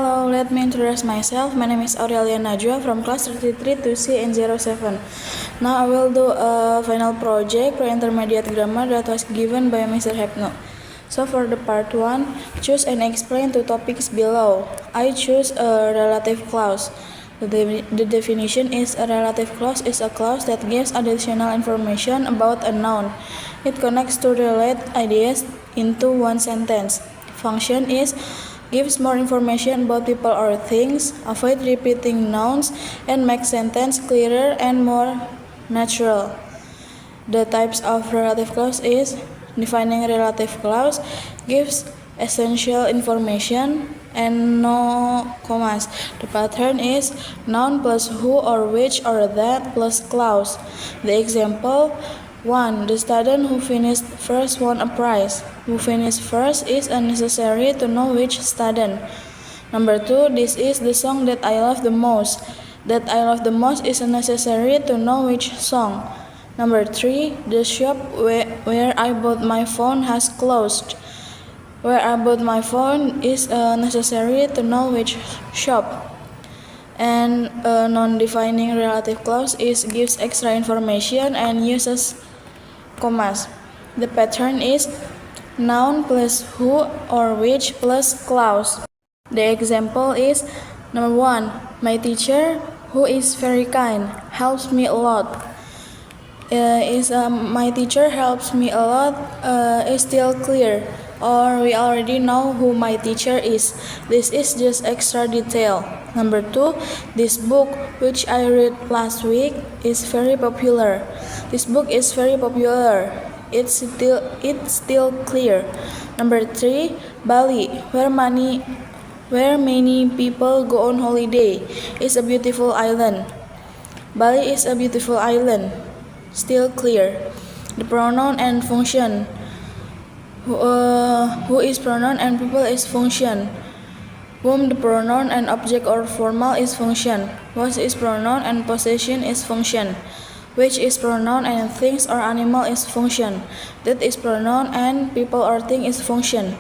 Hello, let me introduce myself. My name is Aurelia Najwa from class 33 to CN07. Now I will do a final project for intermediate grammar that was given by Mr. Hepno. So for the part 1, choose and explain two topics below. I choose a relative clause. The definition is a relative clause is a clause that gives additional information about a noun. It connects two related ideas into one sentence. Function is gives more information about people or things, avoid repeating nouns, and make sentence clearer and more natural. The types of relative clause is defining relative clause gives essential information and no commas. The pattern is noun plus who or which or that plus clause. The example 1. The student who finished first won a prize. Who finished first is unnecessary to know which student. Number 2. This is the song that I love the most. That I love the most is unnecessary to know which song. Number 3. The shop where I bought my phone has closed. Where I bought my phone is necessary to know which shop. And a non-defining relative clause is gives extra information and uses commas. The pattern is noun plus who or which plus clause. The example is number 1. My teacher, who is very kind, helps me a lot. My teacher helps me a lot is still clear, or we already know who my teacher is. This is just extra detail. Number 2, this book which I read last week is very popular. This book is very popular. It's still clear. Number 3, Bali, where many people go on holiday, is a beautiful island. Bali is a beautiful island. Still clear. The pronoun and function. Who is pronoun and people is function. Whom the pronoun and object or formal is function. What is pronoun and possession is function. Which is pronoun and things or animal is function. That is pronoun and people or thing is function.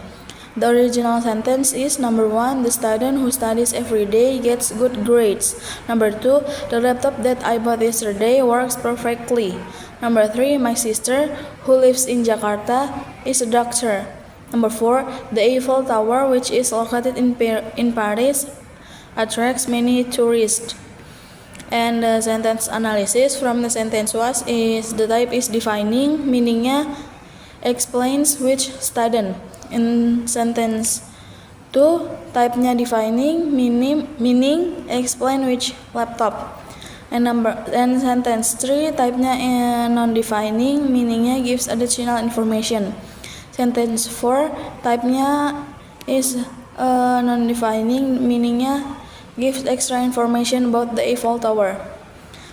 The original sentence is number 1. The student who studies every day gets good grades. Number 2. The laptop that I bought yesterday works perfectly. Number 3. My sister, who lives in Jakarta, is a doctor. Number 4. The Eiffel Tower, which is located in Paris, attracts many tourists. And the sentence analysis from the sentence is the type is defining, meaningnya explains which student. In sentence 2, type-nya defining, meaning explain which laptop. And sentence 3, type-nya non-defining, meaningnya gives additional information. Sentence 4, type-nya is non-defining, meaningnya gives extra information about the Eiffel Tower.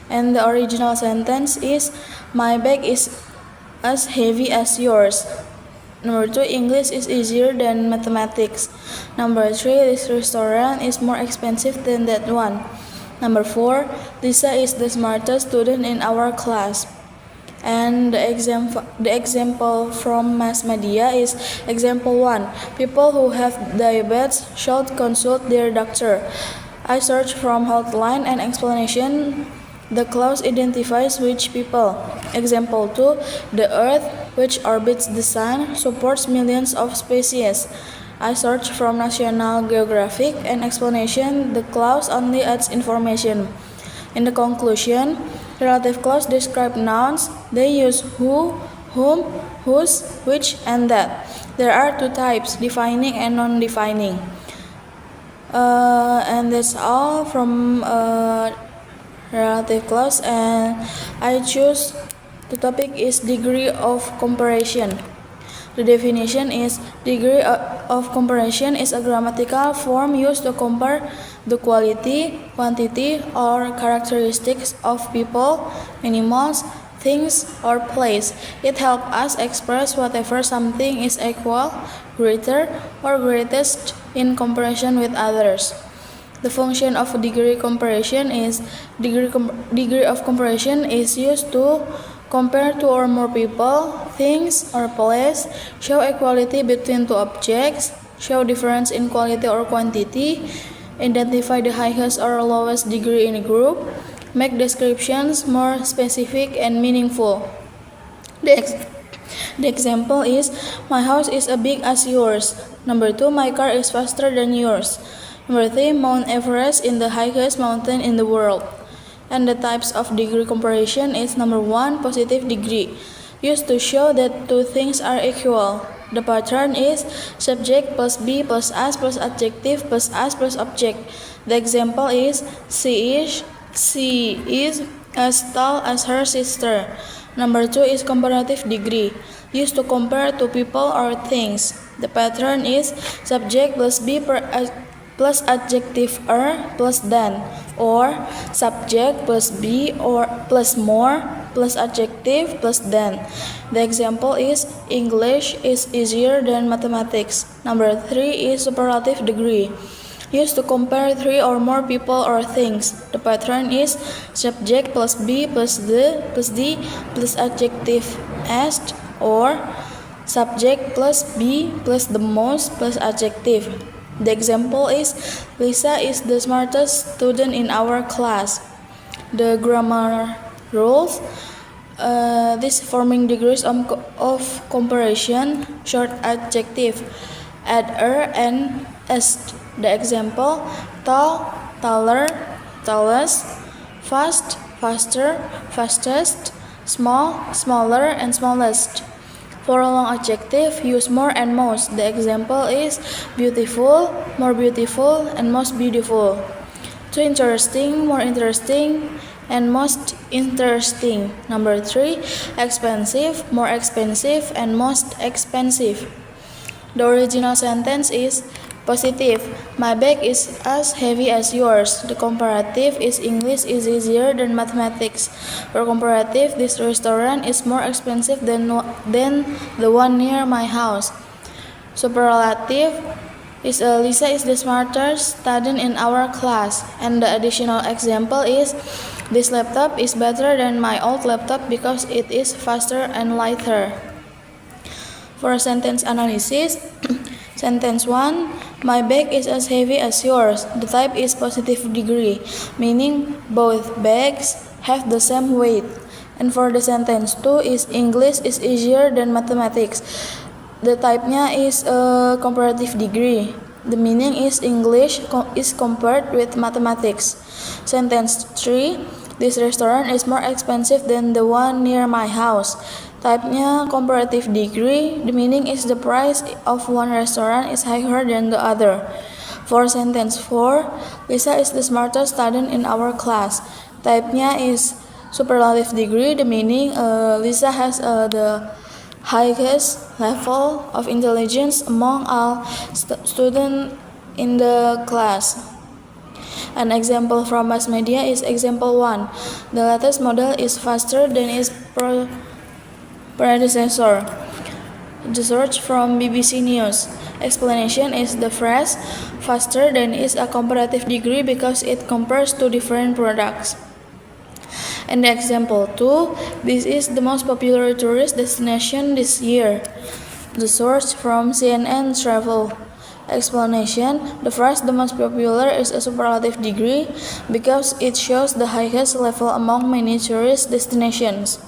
And the original sentence is my bag is as heavy as yours. Number 2, English is easier than mathematics. Number 3, this restaurant is more expensive than that one. Number 4, Lisa is the smartest student in our class. And the example from mass media is example 1. People who have diabetes should consult their doctor. I search from Healthline and explanation. The clause identifies which people. Example 2. The Earth, which orbits the Sun, supports millions of species. I search from National Geographic and explanation. The clause only adds information. In the conclusion, relative clause describe nouns. They use who, whom, whose, which, and that. There are two types, defining and non-defining. And that's all from relative clause, and I choose the topic is degree of comparison. The definition is degree of comparison is a grammatical form used to compare the quality, quantity, or characteristics of people, animals, things, or place. It helps us express whatever something is equal, greater, or greatest in comparison with others. The function of degree comparison is degree of comparison is used to compare two or more people, things, or place, show equality between two objects, show difference in quality or quantity, Identify the highest or lowest degree in a group. Make descriptions more specific and meaningful. The example is, my house is as big as yours. Number 2, my car is faster than yours. Number 3, Mount Everest is the highest mountain in the world. And the types of degree comparison is number 1, positive degree, used to show that two things are equal. The pattern is subject plus be plus as plus adjective plus as plus object. The example is, she is as tall as her sister. Number 2 is comparative degree, used to compare two people or things. The pattern is subject plus be plus adjective plus than, or subject plus be or plus more plus adjective plus than. The example is, English is easier than mathematics. Number 3 is superlative degree, used to compare three or more people or things. The pattern is subject plus be plus the plus adjective as, or subject plus be plus the most plus adjective. The example is, Lisa is the smartest student in our class. The grammar rules, these forming degrees of comparison, short adjective, add and est. The example, tall, taller, tallest, fast, faster, fastest, small, smaller, and smallest. For a long adjective, use more and most. The example is, beautiful, more beautiful, and most beautiful. Too interesting, more interesting, and most interesting. Number 3, expensive, more expensive, and most expensive. The original sentence is positive, my bag is as heavy as yours. The comparative is, English is easier than mathematics. For comparative, this restaurant is more expensive than the one near my house. Superlative is, Lisa is the smartest student in our class. And the additional example is, this laptop is better than my old laptop because it is faster and lighter. For sentence analysis, sentence 1, my bag is as heavy as yours. The type is positive degree, meaning both bags have the same weight. And for the sentence 2 is, English is easier than mathematics. The type-nya is comparative degree. The meaning is, English is compared with mathematics. Sentence 3, this restaurant is more expensive than the one near my house. Type-nya comparative degree. The meaning is, the price of one restaurant is higher than the other. For sentence 4, Lisa is the smartest student in our class. Type-nya is superlative degree. The meaning, Lisa has the highest level of intelligence among all students in the class. An example from mass media is example 1. The latest model is faster than its predecessor. The source from BBC News. Explanation is, the phrase faster than is a comparative degree because it compares two different products. And the example 2, this is the most popular tourist destination this year. The source from CNN Travel. Explanation, the phrase the most popular is a superlative degree because it shows the highest level among many tourist destinations.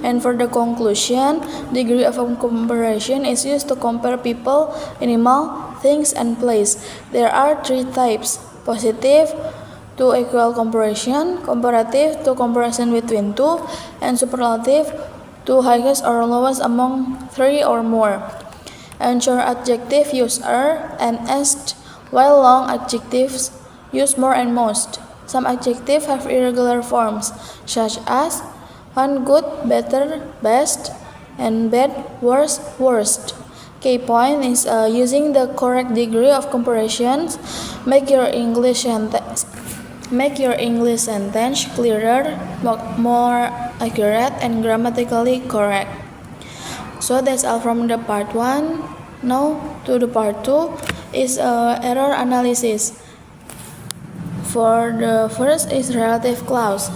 And for the conclusion, degree of comparison is used to compare people, animal, things, and place. There are 3 types: positive, to equal comparison, comparative, to comparison between two, and superlative, to highest or lowest among 3 or more. And short adjective use and est, while long adjectives use more and most. Some adjectives have irregular forms, such as one good, better, best, and bad, worse, worst. Key point is using the correct degree of comparisons. Make your English sentence clearer, more accurate, and grammatically correct. So that's all from the part 1. Now to the part 2 is error analysis. For the first is relative clause.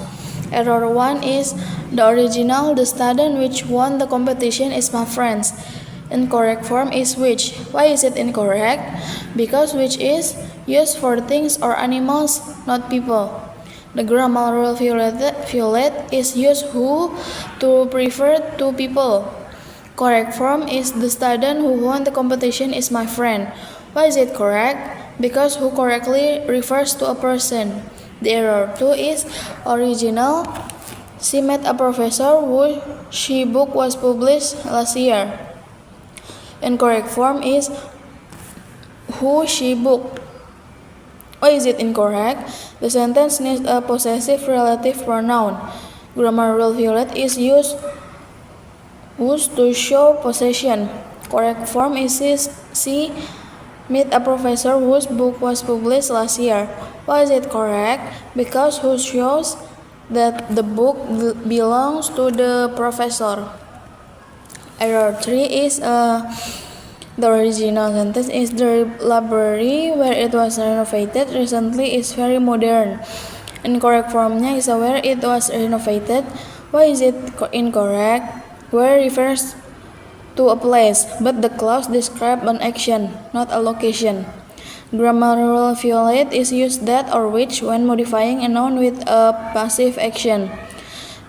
Error 1 is, the original, the student which won the competition is my friends. Incorrect form is which. Why is it incorrect? Because which is used for things or animals, not people. The grammar rule violet is used who to refer to people. Correct form is the student who won the competition is my friend. Why is it correct? Because who correctly refers to a person. The error 2 is original. She met a professor whose book was published last year. Incorrect form is who she book. Why is it incorrect? The sentence needs a possessive relative pronoun. Grammar rule violet is used whose to show possession. Correct form is she met a professor whose book was published last year. Why is it correct? Because who shows that the book belongs to the professor. Error 3 is the original sentence is the library where it was renovated recently is very modern. Incorrect formnya is where it was renovated. Why is it incorrect? Where refers to a place, but the clause describes an action, not a location. Grammar rule violet is used that or which when modifying a noun with a passive action.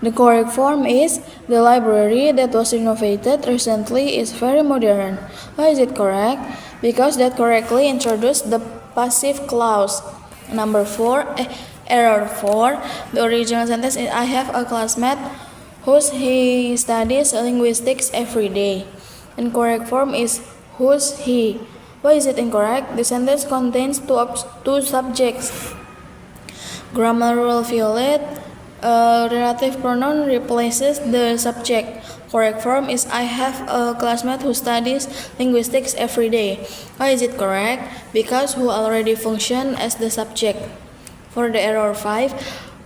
The correct form is the library that was renovated recently is very modern. Why is it correct? Because that correctly introduced the passive clause. Error 4. The original sentence is I have a classmate whose he studies linguistics every day. Incorrect form is whose he. Why is it incorrect? The sentence contains two subjects. Grammar rule violet. Relative pronoun replaces the subject. Correct form is I have a classmate who studies linguistics every day. Why is it correct? Because who already function as the subject. For the error 5,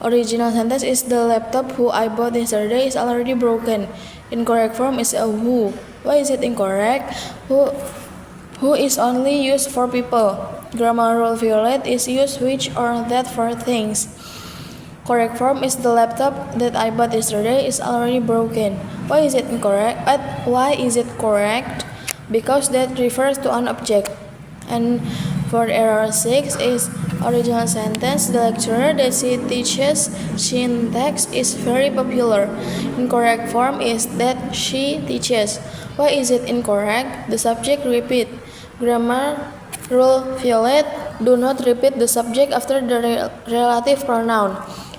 original sentence is the laptop who I bought yesterday is already broken. Incorrect form is a who. Why is it incorrect? Who is only used for people. Grammar rule violet is used which or that for things. Correct form is the laptop that I bought yesterday is already broken. Why is it incorrect? Why is it correct? Because that refers to an object. And for error 6 is original sentence. The lecturer that she teaches syntax is very popular. Incorrect form is that she teaches. Why is it incorrect? The subject repeat. Grammar rule violet. Do not repeat the subject after the relative pronoun.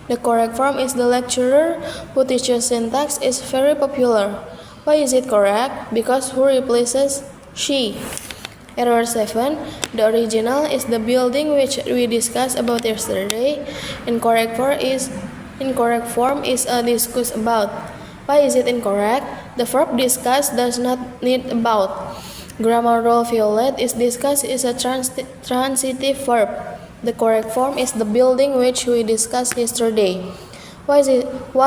The correct form is the lecturer who teaches syntax is very popular. Why is it correct? Because who replaces she. Error 7. The original is the building which we discussed about yesterday. Incorrect form is a discuss about. Why is it incorrect? The verb discuss does not need about. Grammar rule violet is discuss is a transitive verb. The correct form is the building which we discussed yesterday. Why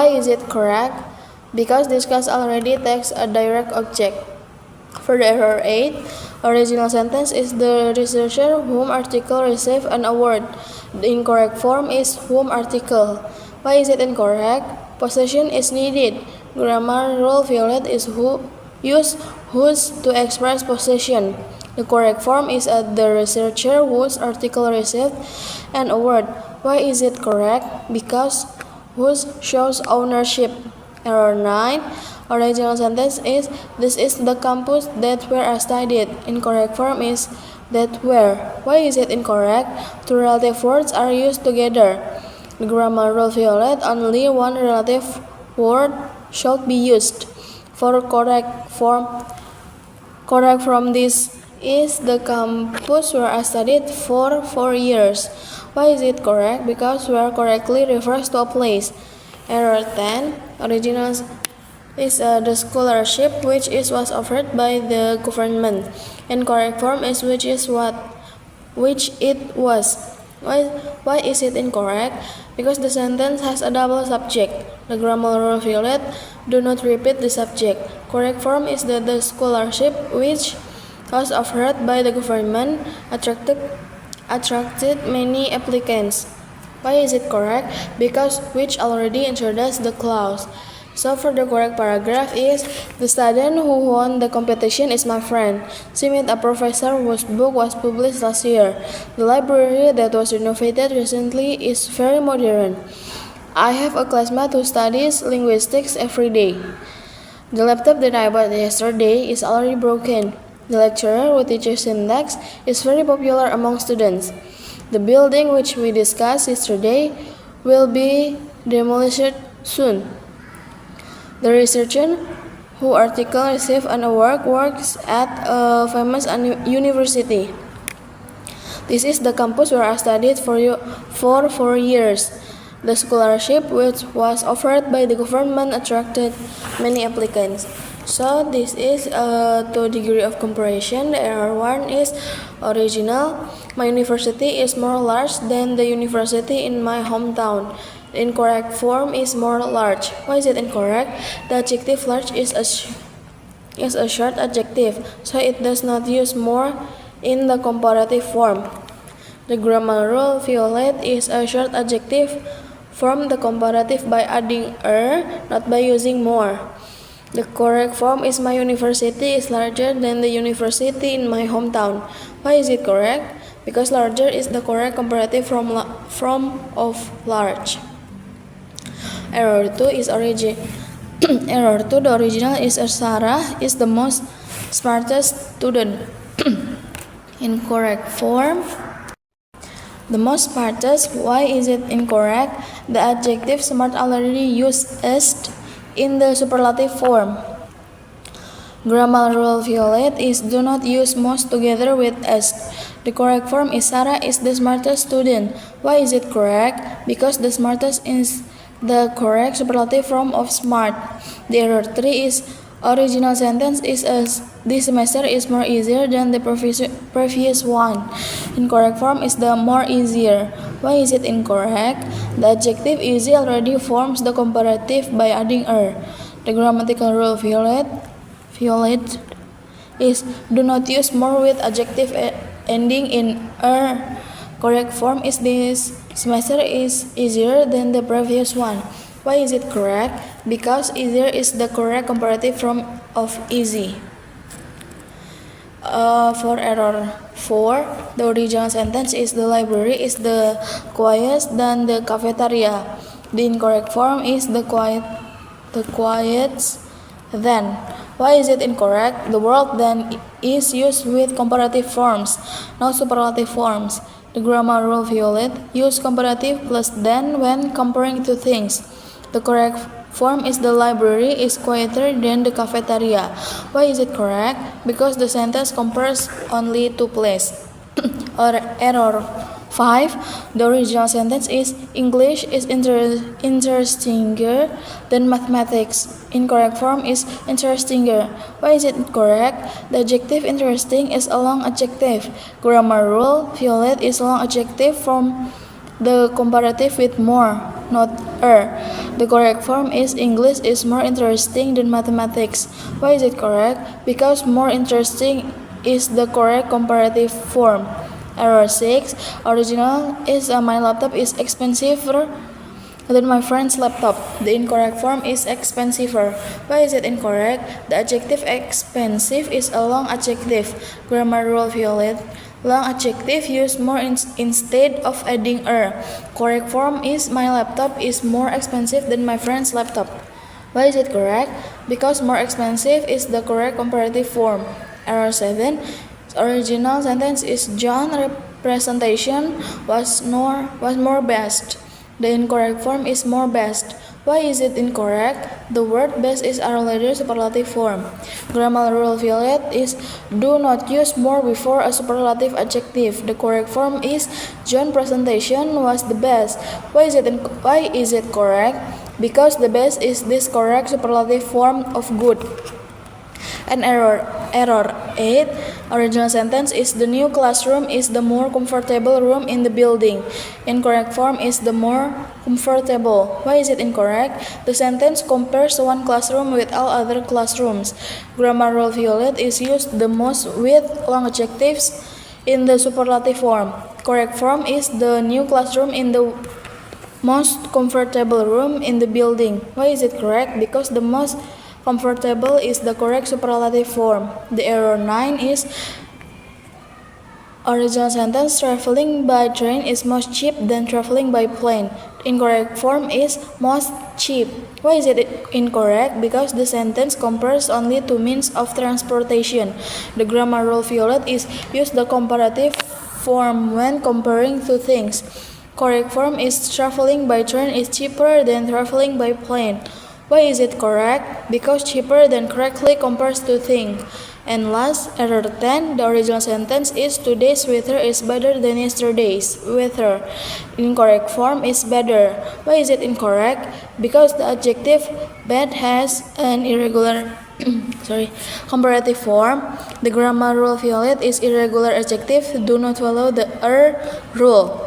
is it correct? Because discuss already takes a direct object. For the error 8, original sentence is the researcher whom article received an award. The incorrect form is whom article. Why is it incorrect? Possession is needed. Grammar rule violet is use whose to express possession. The correct form is the researcher whose article received an award. Why is it correct? Because whose shows ownership. Error 9. Original sentence is this is the campus that where I studied. Incorrect form is that where. Why is it incorrect? Two relative words are used together. The grammar rule violet only one relative word should be used. For correct from this is the campus where I studied for 4 years. Why is it correct? Because where correctly refers to a place. Error 10. Original is the scholarship which was offered by the government. Incorrect form is which it was. Why is it incorrect? Because the sentence has a double subject. The grammar rule violet do not repeat the subject. Correct form is that the scholarship which was offered by the government attracted many applicants. Why is it correct? Because which already introduced the clause. So for the correct paragraph is, the student who won the competition is my friend. She met a professor whose book was published last year. The library that was renovated recently is very modern. I have a classmate who studies linguistics every day. The laptop that I bought yesterday is already broken. The lecturer who teaches syntax is very popular among students. The building which we discussed yesterday will be demolished soon. The researcher who article received an award works at a famous university. This is the campus where I studied for 4 years. The scholarship which was offered by the government attracted many applicants. So this is two degree of comparison. The error 1 is original. My university is more large than the university in my hometown. The incorrect form is more large. Why is it incorrect? The adjective large is a short adjective, so it does not use more in the comparative form. The grammar rule violet is a short adjective form the comparative by adding not by using more. The correct form is my university is larger than the university in my hometown. Why is it correct? Because larger is the correct comparative from of large. Error 2 is Error 2, the original is Sarah is the most smartest student. Incorrect form. The most smartest, why is it incorrect? The adjective smart already used est in the superlative form. Grammar rule violet is do not use most together with est. The correct form is Sarah is the smartest student. Why is it correct? Because the smartest is the correct superlative form of smart. The error 3 is original sentence is this semester is more easier than the previous one. Incorrect form is the more easier. Why is it incorrect? The adjective easy already forms the comparative by adding The grammatical rule violet is do not use more with adjective ending in Correct form is this semester is easier than the previous one. Why is it correct? Because easier is the correct comparative form of easy. For error 4, the original sentence is the library is the quietest than the cafeteria. The incorrect form is the quietest than. Why is it incorrect? The word then is used with comparative forms, not superlative forms. The grammar rule violet use comparative plus than when comparing two things. The correct form is the library is quieter than the cafeteria. Why is it correct? Because the sentence compares only two places. Or error 5, the original sentence is English is interestinger than mathematics. Incorrect form is interestinger. Why is it correct? The adjective interesting is a long adjective. Grammar rule violet is a long adjective from the comparative with more, not The correct form is English is more interesting than mathematics. Why is it correct? Because more interesting is the correct comparative form. Error 6, original is my laptop is expensiver than my friend's laptop. The incorrect form is expensiver. Why is it incorrect? The adjective expensive is a long adjective. Grammar rule violet. Long adjective use more instead of adding Correct form is my laptop is more expensive than my friend's laptop. Why is it correct? Because more expensive is the correct comparative form. Error 7, original sentence is John representation was more best. The incorrect form is more best. Why is it incorrect? The word best is a later superlative form. Grammar rule violet is do not use more before a superlative adjective. The correct form is John's presentation was the best. Why is it correct? Because the best is this correct superlative form of good. And error 8, original sentence is the new classroom is the more comfortable room in the building. Incorrect form is the more comfortable. Why is it incorrect? The sentence compares one classroom with all other classrooms. Grammar rule violet is used the most with long adjectives in the superlative form. Correct form is the new classroom in the most comfortable room in the building. Why is it correct? Because the most comfortable is the correct superlative form. The error 9 is original sentence, traveling by train is most cheap than traveling by plane. Incorrect form is most cheap. Why is it incorrect? Because the sentence compares only two means of transportation. The grammar rule violet is use the comparative form when comparing two things. Correct form is traveling by train is cheaper than traveling by plane. Why is it correct? Because cheaper than correctly compares two things. And last, error 10, the original sentence is today's weather is better than yesterday's weather. Incorrect form is better. Why is it incorrect? Because the adjective bad has an irregular comparative form. The grammar rule violet is irregular adjective do not follow the rule.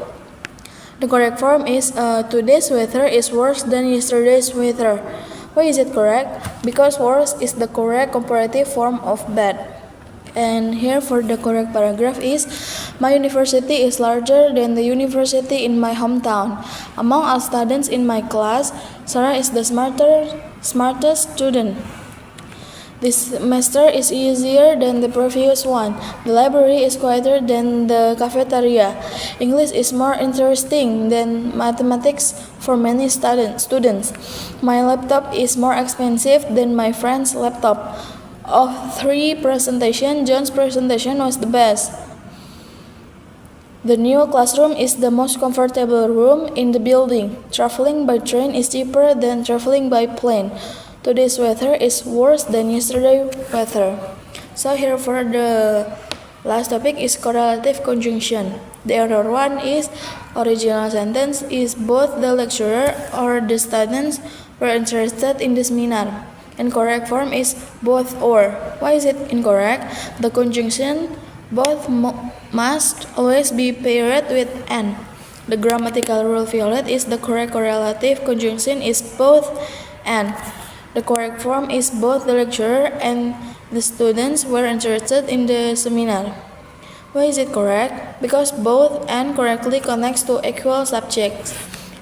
The correct form is today's weather is worse than yesterday's weather. Why is it correct? Because worse is the correct comparative form of bad. And here for the correct paragraph is, my university is larger than the university in my hometown. Among all students in my class, Sarah is the smartest student. This semester is easier than the previous one. The library is quieter than the cafeteria. English is more interesting than mathematics for many students. My laptop is more expensive than my friend's laptop. Of 3 presentations, John's presentation was the best. The new classroom is the most comfortable room in the building. Traveling by train is cheaper than traveling by plane. Today's weather is worse than yesterday's weather. So here for the last topic is correlative conjunction. The error 1 is original sentence is both the lecturer or the students were interested in the seminar. And correct form is both or. Why is it incorrect? The conjunction both must always be paired with and. The grammatical rule violet is the correct correlative conjunction is both and. The correct form is both the lecturer and the students were interested in the seminar. Why is it correct? Because both and correctly connects to equal subjects.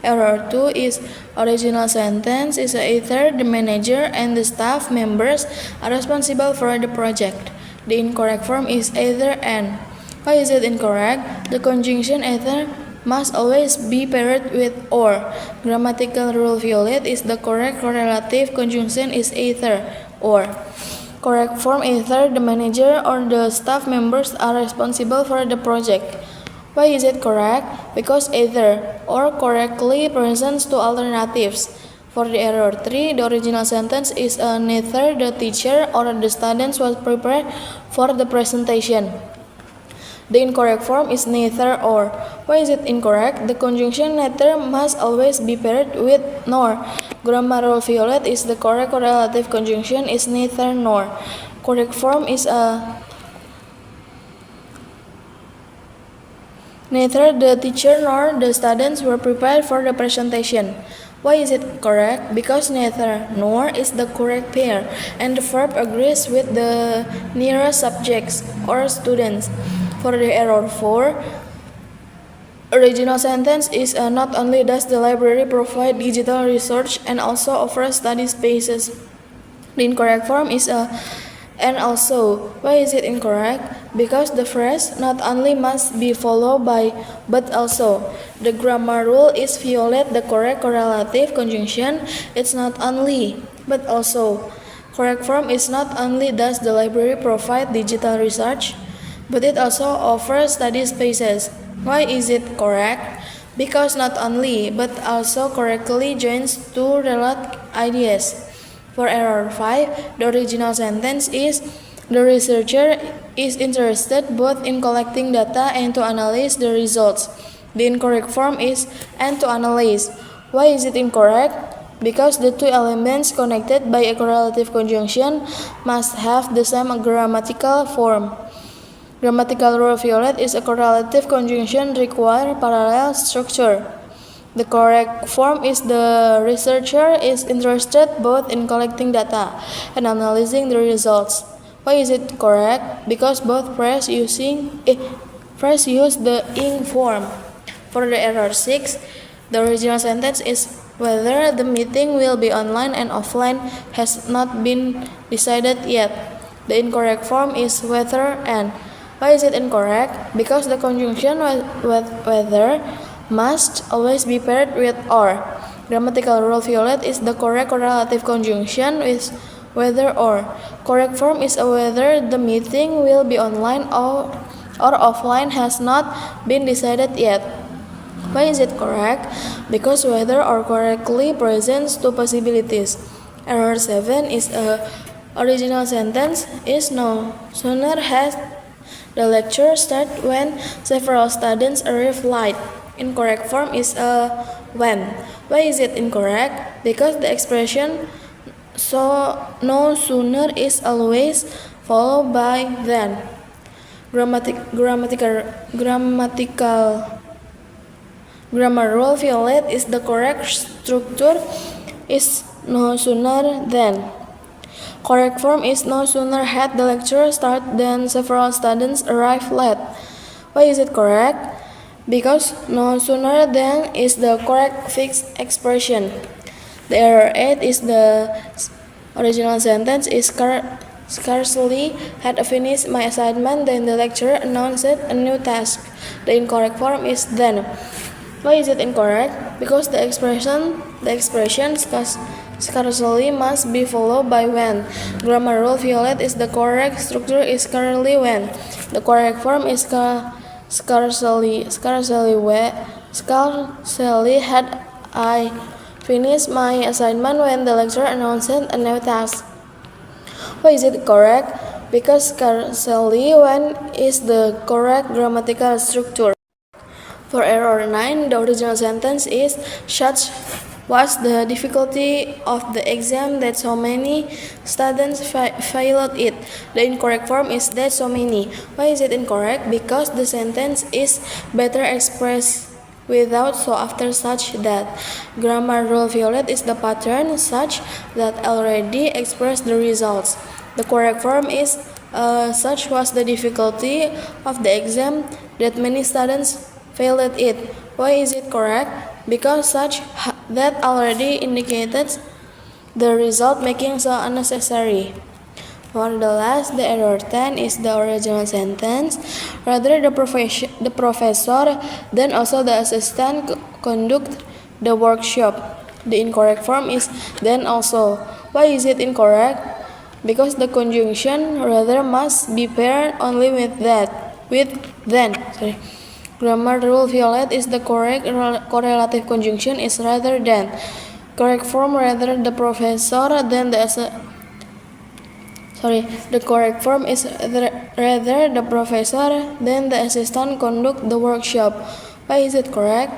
Error 2 is original sentence is either the manager and the staff members are responsible for the project. The incorrect form is either and. Why is it incorrect? The conjunction either must always be paired with or. Grammatical rule violet is the correct correlative conjunction is either or. Correct form either the manager or the staff members are responsible for the project. Why is it correct? Because either or correctly presents two alternatives. For the error 3, the original sentence is neither the teacher or the students was prepared for the presentation. The incorrect form is neither or. Why is it incorrect? The conjunction neither must always be paired with nor. Grammar rule violet is the correct correlative conjunction is neither nor. Correct form is neither the teacher nor the students were prepared for the presentation. Why is it correct? Because neither nor is the correct pair and the verb agrees with the nearest subjects or students. For the error 4, original sentence is not only does the library provide digital research and also offers study spaces. The incorrect form is and also. Why is it incorrect? Because the phrase not only must be followed by but also. The grammar rule is violet the correct correlative conjunction. It's not only but also. Correct form is not only does the library provide digital research, but it also offers study spaces. Why is it correct? Because not only, but also correctly joins two related ideas. For error 5, the original sentence is, the researcher is interested both in collecting data and to analyze the results. The incorrect form is, and to analyze. Why is it incorrect? Because the two elements connected by a correlative conjunction must have the same grammatical form. Grammatical rule violet is a correlative conjunction require parallel structure. The correct form is the researcher is interested both in collecting data and analyzing the results. Why is it correct? Because both phrases use the ing form. For the error 6, The original sentence is whether the meeting will be online and offline has not been decided yet. The incorrect form is whether and. Why is it incorrect? Because the conjunction whether must always be paired with or. Grammatical rule violet is the correct correlative conjunction with whether or. Correct form is whether the meeting will be online or offline has not been decided yet. Why is it correct? Because whether or correctly presents two possibilities. Error 7 is original sentence is no sooner has the lecture start when several students arrive late. Incorrect form is when. Why is it incorrect? Because the expression so no sooner is always followed by then. Grammar rule violet is the correct structure is no sooner than. Correct form is no sooner had the lecture start than several students arrive late. Why is it correct? Because no sooner than is the correct fixed expression. The error 8 is the original sentence is scarcely had finished my assignment then the lecturer announced a new task. The incorrect form is then. Why is it incorrect? Because the expression scarcely must be followed by when. Grammar rule violet is the correct structure is currently when. The correct form is scarcely had I finished my assignment when the lecturer announced a new task. Why is it correct? Because scarcely when is the correct grammatical structure. For error 9, the original sentence is such was the difficulty of the exam that so many students failed it. The incorrect form is that so many. Why is it incorrect? Because the sentence is better expressed without so after such that. Grammar rule violet is the pattern such that already express the results. The correct form is such was the difficulty of the exam that many students failed it. Why is it correct? Because such that already indicated the result making so unnecessary. For the last, the error 10 is the original sentence. Rather, the professor then also the assistant conduct the workshop. The incorrect form is then also. Why is it incorrect? Because the conjunction rather must be paired only with then. Grammar rule violet is the correct correlative conjunction is rather than. Correct form rather the professor than the correct form is rather the professor than the assistant conduct the workshop. Why is it correct?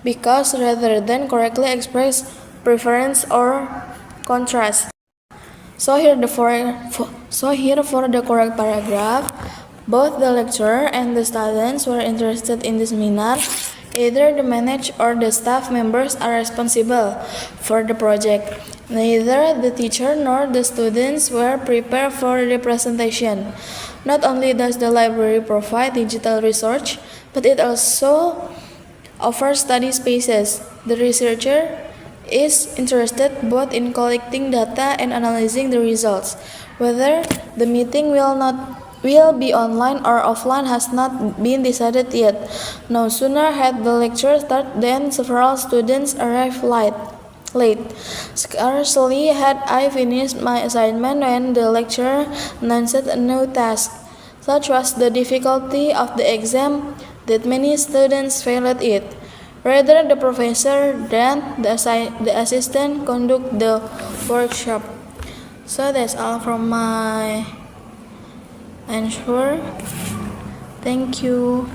Because rather than correctly express preference or contrast. So here for the correct paragraph. Both the lecturer and the students were interested in the seminar. Either the manager or the staff members are responsible for the project. Neither the teacher nor the students were prepared for the presentation. Not only does the library provide digital research, but it also offers study spaces. The researcher is interested both in collecting data and analyzing the results. Whether the meeting will be online or offline has not been decided yet. No sooner had the lecture started than several students arrived late. Scarcely had I finished my assignment when the lecturer announced a new task. Such was the difficulty of the exam that many students failed it. Rather, the professor than the assistant conduct the workshop. So that's all from my answer. Thank you.